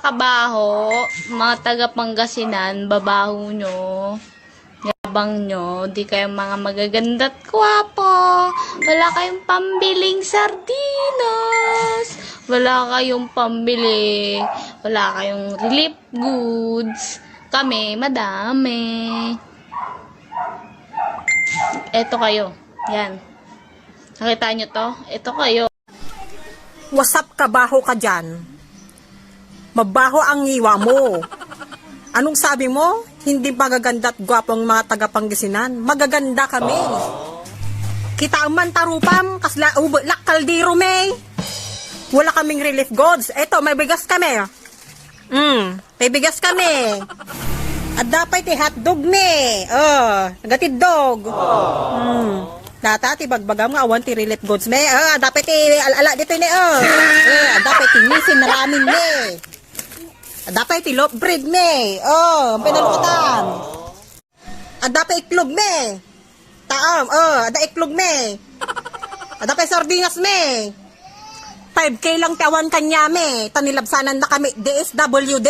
kabaho, mga taga Pangasinan, babaho nyo, yabang nyo, di kayong mga magaganda at kwapo, wala kayong pambiling sardinas, wala kayong pambili, wala kayong relief goods, kami madami. Eto kayo, yan. Nakita nyo to? Ito kayo. Wasap kabaho ka dyan. Mabaho ang iwa mo. Anong sabi mo? Hindi magaganda at gwapong mga taga-Pangasinan. Magaganda kami. Kita ang mantarupam, kasla kaldiro may. Wala kaming relief goods. Eto, may bigas kami. May bigas kami. At dapat hotdog me. Nagatid dog. Data ti bagbagam nga awan ti relief goods me. Dapat alala dito ni dapat tinisin na ramin me. Dapat ti loaf bread me. Pinalukatan. Dapat iklog me. Taam, ada iklog me. Dapat sardinas me. 5K lang tawan kanya me. Tanilabsanan na kami DSWD.